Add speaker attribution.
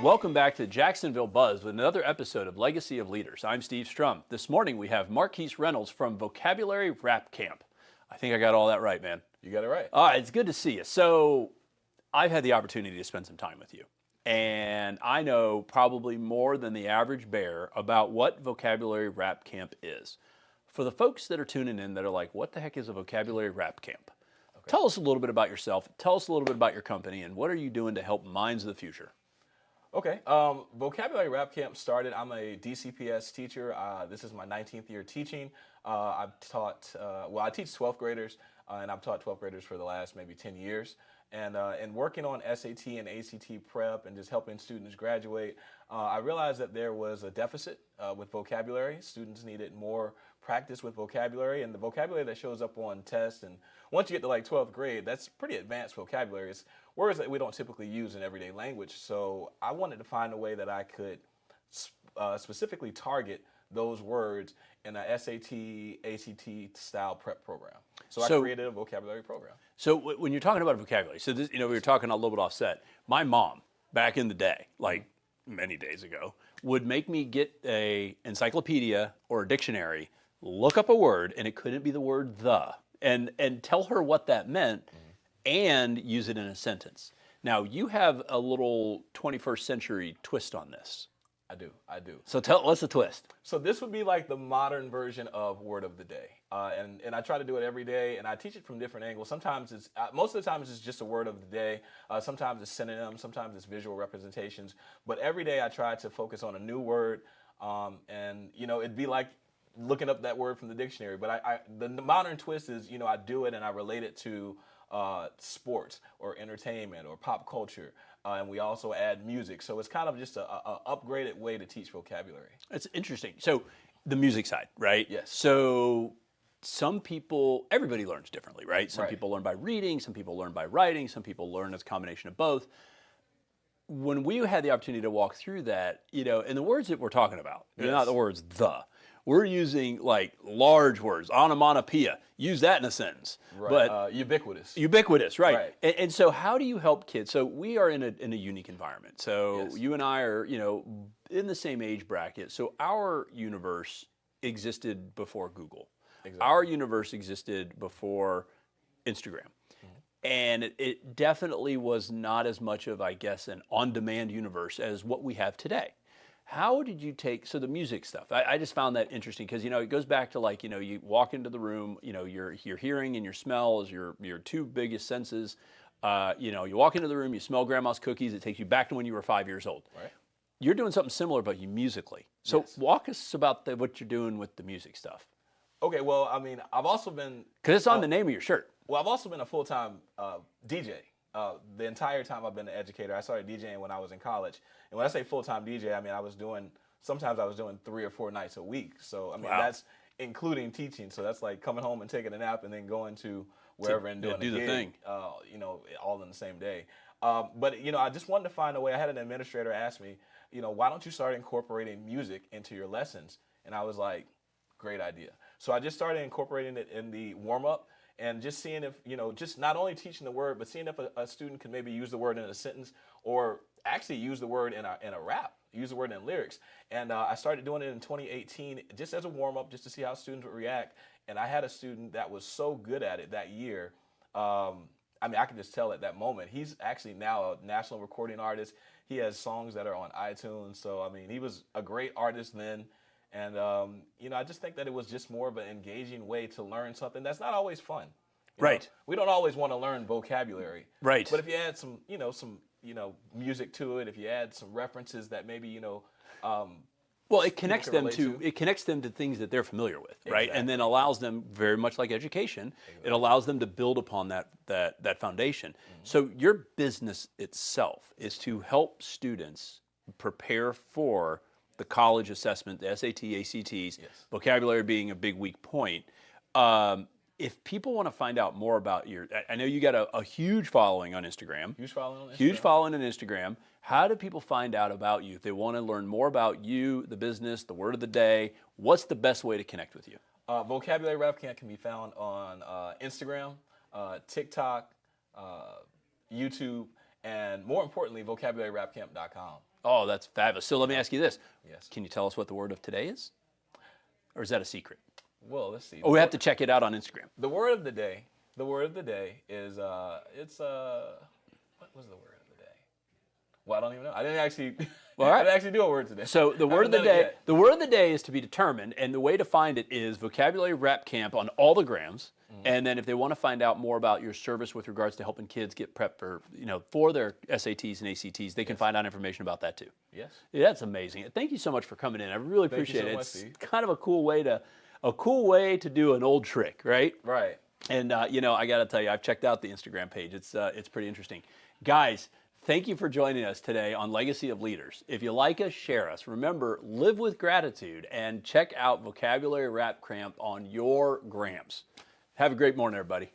Speaker 1: welcome back to Jacksonville Buzz with another episode of Legacy of Leaders. I'm Steve Strum. This morning we have Marques Reynolds from Vocabulary R.A.P Camp. I think I got all that right, man.
Speaker 2: You got it right.
Speaker 1: It's good to see you. So I've had the opportunity to spend some time with you, and I know probably more than the average bear about what Vocabulary R.A.P Camp is. For the folks that are tuning in that are like, what the heck is a Vocabulary R.A.P Camp? Okay. Tell us a little bit about yourself. Tell us a little bit about your company, and what are you doing to help minds of the future?
Speaker 2: Okay. Vocabulary R.A.P Camp started. I'm a DCPS teacher. This is my 19th year teaching. I teach 12th graders, and I've taught 12th graders for the last maybe 10 years. And working on SAT and ACT prep and just helping students graduate, I realized that there was a deficit with vocabulary. Students needed more practice with vocabulary, and the vocabulary that shows up on tests, and once you get to like 12th grade, that's pretty advanced vocabulary. It's words that we don't typically use in everyday language. So I wanted to find a way that I could specifically target those words in a SAT, ACT style prep program. So I created a vocabulary program.
Speaker 1: So when you're talking about vocabulary, so this, we were talking a little bit offset. My mom, back in the day, like many days ago, would make me get a encyclopedia or a dictionary, look up a word, and it couldn't be the word the, and tell her what that meant, and use it in a sentence. Now, you have a little 21st century twist on this.
Speaker 2: I do.
Speaker 1: So what's the twist?
Speaker 2: So this would be like the modern version of word of the day. And I try to do it every day, and I teach it from different angles. Sometimes it's, most of the time it's just a word of the day. Sometimes it's synonyms, sometimes it's visual representations. But every day I try to focus on a new word, and it'd be like looking up that word from the dictionary. But the modern twist is, I do it and I relate it to sports or entertainment or pop culture. And we also add music. So it's kind of just a upgraded way to teach vocabulary.
Speaker 1: That's interesting. So the music side, right?
Speaker 2: Yes.
Speaker 1: So some people, everybody learns differently, right? Some people learn by reading, some people learn by writing, some people learn as a combination of both. When we had the opportunity to walk through that, and the words that we're talking about, they're not the words the. We're using like large words, onomatopoeia. Use that in a sentence.
Speaker 2: Right.
Speaker 1: But
Speaker 2: ubiquitous.
Speaker 1: Ubiquitous, right. And so how do you help kids? So we are in a unique environment. So you and I are, in the same age bracket. So our universe existed before Google. Exactly. Our universe existed before Instagram. And it definitely was not as much of, I guess, an on-demand universe as what we have today. How did you so the music stuff, I just found that interesting because, it goes back to like, you walk into the room, your hearing and your smell is your two biggest senses. You walk into the room, you smell grandma's cookies, it takes you back to when you were 5 years old.
Speaker 2: Right.
Speaker 1: You're doing something similar, but you musically. So walk us about what you're doing with the music stuff.
Speaker 2: Okay, well, I've also been...
Speaker 1: Because it's on the name of your shirt.
Speaker 2: Well, I've also been a full-time DJ. The entire time I've been an educator. I started DJing when I was in college. And when I say full-time DJ, sometimes I was doing 3 or 4 nights a week. So, that's including teaching. So that's like coming home and taking a nap and then going to wherever and doing
Speaker 1: the thing.
Speaker 2: All in the same day. But I just wanted to find a way. I had an administrator ask me, why don't you start incorporating music into your lessons? And I was like, great idea. So I just started incorporating it in the warm-up. And just seeing if, just not only teaching the word, but seeing if a student can maybe use the word in a sentence or actually use the word in a rap, use the word in lyrics. And I started doing it in 2018 just as a warm-up, just to see how students would react. And I had a student that was so good at it that year. I could just tell at that moment. He's actually now a national recording artist. He has songs that are on iTunes. So, he was a great artist then. And, I just think that it was just more of an engaging way to learn something that's not always fun.
Speaker 1: Right.
Speaker 2: We don't always want to learn vocabulary.
Speaker 1: Right.
Speaker 2: But if you add some music to it, if you add some references that maybe,
Speaker 1: well, it connects them to things that they're familiar with, right?
Speaker 2: Exactly.
Speaker 1: And then allows them, very much like education, it allows them to build upon that foundation. So your business itself is to help students prepare for the college assessment, the SAT, ACTs, vocabulary being a big weak point. If people want to find out more about I know you got a huge following on Instagram. Huge following on Instagram. How do people find out about you? If they want to learn more about you, the business, the word of the day, what's the best way to connect with you?
Speaker 2: Vocabulary R.A.P Camp can be found on Instagram, TikTok, YouTube, and more importantly, vocabulary-rapcamp.com.
Speaker 1: Oh, that's fabulous. So let me ask you this.
Speaker 2: Yes.
Speaker 1: Can you tell us what the word of today is? Or is that a secret?
Speaker 2: Well, let's see.
Speaker 1: Oh, we have to check it out on Instagram.
Speaker 2: The word of the day. The word of the day is it's what was the word of the day? Well, I don't even know. I didn't actually
Speaker 1: All right.
Speaker 2: I didn't actually do a word today.
Speaker 1: So the word of the
Speaker 2: Haven't done it
Speaker 1: day,
Speaker 2: yet.
Speaker 1: the word of the day is to be determined, and the way to find it is Vocabulary Rap Camp on all the grams. And then if they want to find out more about your service with regards to helping kids get prepped for, for their SATs and ACTs, they can find out information about that too.
Speaker 2: Yes.
Speaker 1: Yeah, that's amazing. Thank you so much for coming in. I really
Speaker 2: Thank you
Speaker 1: appreciate
Speaker 2: so
Speaker 1: it.
Speaker 2: much,
Speaker 1: It's
Speaker 2: Steve.
Speaker 1: kind of a cool way to do an old trick, right?
Speaker 2: Right.
Speaker 1: And I got to tell you, I've checked out the Instagram page. It's pretty interesting. Guys, thank you for joining us today on Legacy of Leaders. If you like us, share us. Remember, live with gratitude and check out Vocabulary Rap Camp on your grams. Have a great morning, everybody.